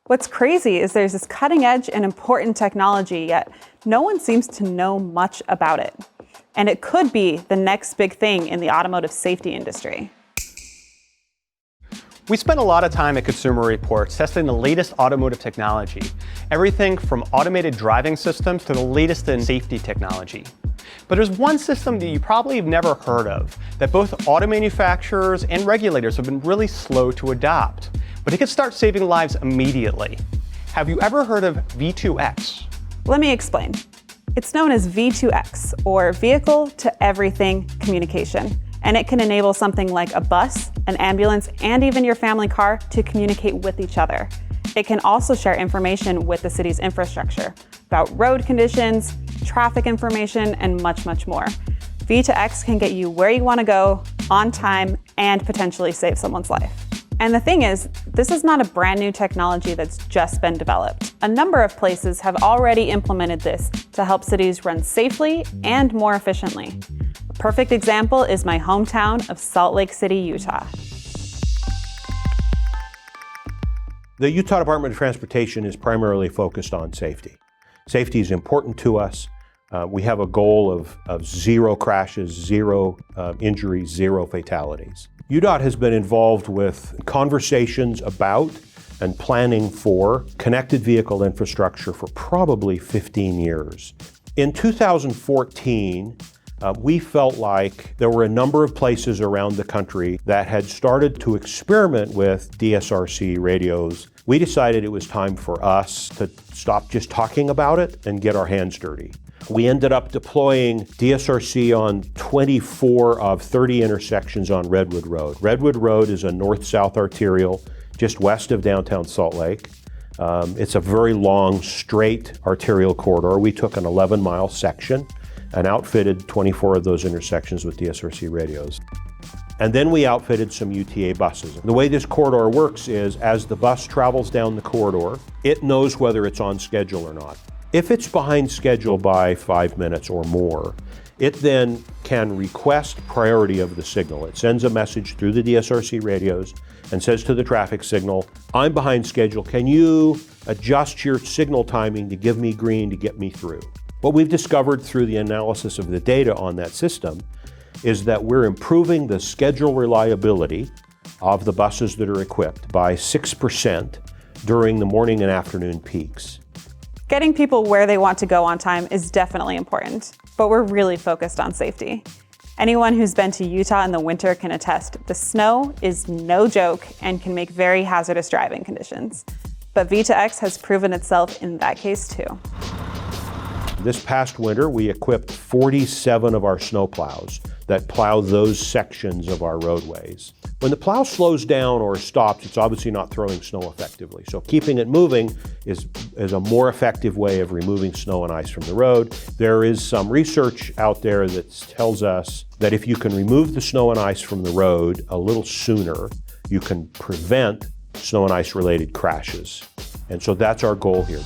What's crazy is there's this cutting edge and important technology, yet no one seems to know much about it. And it could be the next big thing in the automotive safety industry. We spent a lot of time at Consumer Reports testing the latest automotive technology, everything from automated driving systems to the latest in safety technology. But there's one system that you probably have never heard of that both auto manufacturers and regulators have been really slow to adopt. But it could start saving lives immediately. Have you ever heard of V2X? Let me explain. It's known as V2X, or Vehicle to Everything Communication. And it can enable something like a bus, an ambulance, and even your family car to communicate with each other. It can also share information with the city's infrastructure about road conditions, traffic information, and much, much more. V2X can get you where you want to go, on time, and potentially save someone's life. And the thing is, this is not a brand new technology that's just been developed. A number of places have already implemented this to help cities run safely and more efficiently. A perfect example is my hometown of Salt Lake City, Utah. The Utah Department of Transportation is primarily focused on safety. Safety is important to us. We have a goal of zero crashes, zero injuries, zero fatalities. UDOT has been involved with conversations about and planning for connected vehicle infrastructure for probably 15 years. In 2014, we felt like there were a number of places around the country that had started to experiment with DSRC radios. We decided it was time for us to stop just talking about it and get our hands dirty. We ended up deploying DSRC on 24 of 30 intersections on Redwood Road. Redwood Road is a north-south arterial just west of downtown Salt Lake. It's a very long, straight arterial corridor. We took an 11-mile section and outfitted 24 of those intersections with DSRC radios. And then we outfitted some UTA buses. The way this corridor works is as the bus travels down the corridor, it knows whether it's on schedule or not. If it's behind schedule by 5 minutes or more, it then can request priority of the signal. It sends a message through the DSRC radios and says to the traffic signal, I'm behind schedule. Can you adjust your signal timing to give me green to get me through? What we've discovered through the analysis of the data on that system is that we're improving the schedule reliability of the buses that are equipped by 6% during the morning and afternoon peaks. Getting people where they want to go on time is definitely important, but we're really focused on safety. Anyone who's been to Utah in the winter can attest the snow is no joke and can make very hazardous driving conditions. But V2X has proven itself in that case too. This past winter, we equipped 47 of our snowplows that plow those sections of our roadways. When the plow slows down or stops, it's obviously not throwing snow effectively. So keeping it moving is a more effective way of removing snow and ice from the road. There is some research out there that tells us that if you can remove the snow and ice from the road a little sooner, you can prevent snow and ice related crashes. And so that's our goal here.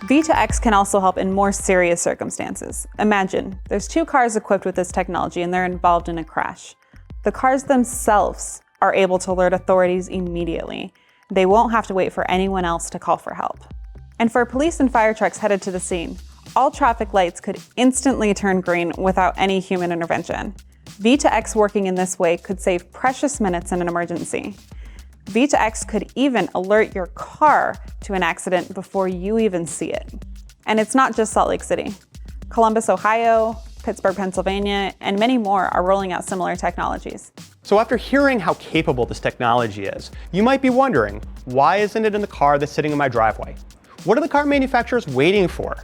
V2X can also help in more serious circumstances. Imagine, there's two cars equipped with this technology and they're involved in a crash. The cars themselves are able to alert authorities immediately. They won't have to wait for anyone else to call for help. And for police and fire trucks headed to the scene, all traffic lights could instantly turn green without any human intervention. V2X working in this way could save precious minutes in an emergency. V2X could even alert your car to an accident before you even see it. And it's not just Salt Lake City. Columbus, Ohio, Pittsburgh, Pennsylvania, and many more are rolling out similar technologies. So after hearing how capable this technology is, you might be wondering, why isn't it in the car that's sitting in my driveway? What are the car manufacturers waiting for?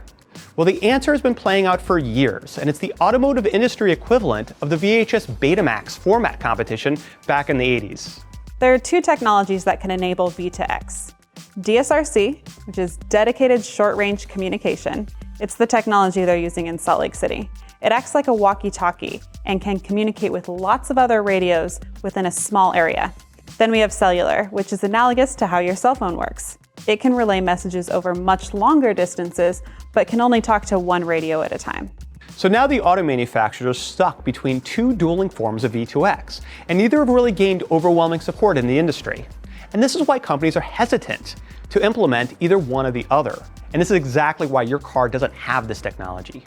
Well, the answer has been playing out for years, and it's the automotive industry equivalent of the VHS Betamax format competition back in the 80s. There are two technologies that can enable V2X. DSRC, which is dedicated short-range communication. It's the technology they're using in Salt Lake City. It acts like a walkie-talkie and can communicate with lots of other radios within a small area. Then we have cellular, which is analogous to how your cell phone works. It can relay messages over much longer distances, but can only talk to one radio at a time. So now the auto manufacturers are stuck between two dueling forms of V2X, and neither have really gained overwhelming support in the industry. And this is why companies are hesitant to implement either one or the other. And this is exactly why your car doesn't have this technology.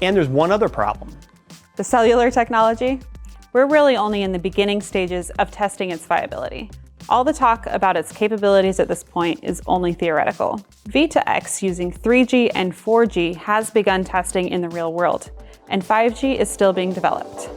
And there's one other problem. The cellular technology? We're really only in the beginning stages of testing its viability. All the talk about its capabilities at this point is only theoretical. V2X using 3G and 4G has begun testing in the real world, and 5G is still being developed.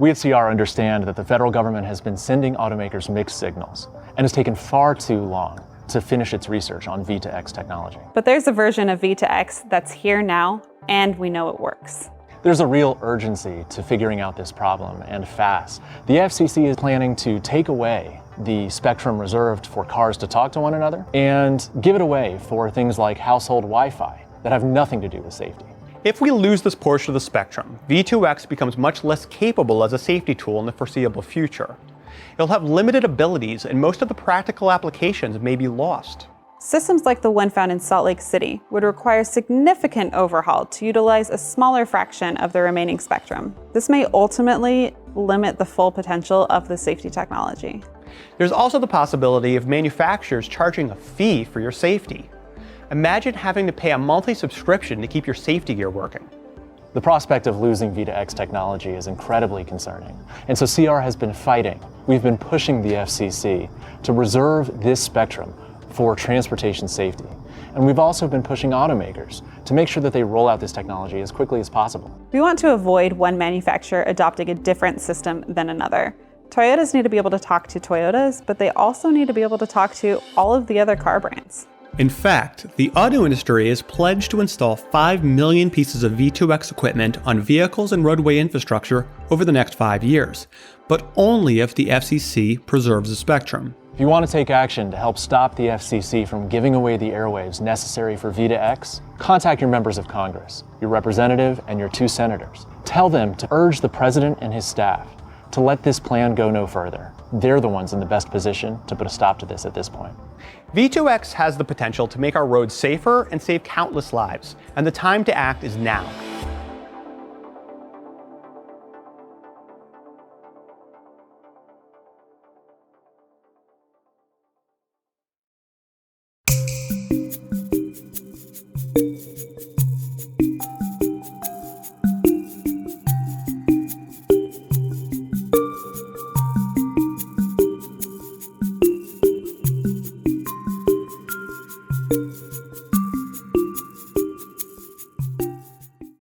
We at CR understand that the federal government has been sending automakers mixed signals and has taken far too long to finish its research on V2X technology. But there's a version of V2X that's here now, and we know it works. There's a real urgency to figuring out this problem, and fast. The FCC is planning to take away the spectrum reserved for cars to talk to one another and give it away for things like household Wi-Fi that have nothing to do with safety. If we lose this portion of the spectrum, V2X becomes much less capable as a safety tool in the foreseeable future. It'll have limited abilities, and most of the practical applications may be lost. Systems like the one found in Salt Lake City would require significant overhaul to utilize a smaller fraction of the remaining spectrum. This may ultimately limit the full potential of the safety technology. There's also the possibility of manufacturers charging a fee for your safety. Imagine having to pay a monthly subscription to keep your safety gear working. The prospect of losing V2X technology is incredibly concerning, and so CR has been fighting. We've been pushing the FCC to reserve this spectrum for transportation safety. And we've also been pushing automakers to make sure that they roll out this technology as quickly as possible. We want to avoid one manufacturer adopting a different system than another. Toyotas need to be able to talk to Toyotas, but they also need to be able to talk to all of the other car brands. In fact, the auto industry is pledged to install 5 million pieces of V2X equipment on vehicles and roadway infrastructure over the next 5 years, but only if the FCC preserves the spectrum. If you want to take action to help stop the FCC from giving away the airwaves necessary for V2X, contact your members of Congress, your representative, and your 2 senators. Tell them to urge the president and his staff to let this plan go no further. They're the ones in the best position to put a stop to this at this point. V2X has the potential to make our roads safer and save countless lives, and the time to act is now.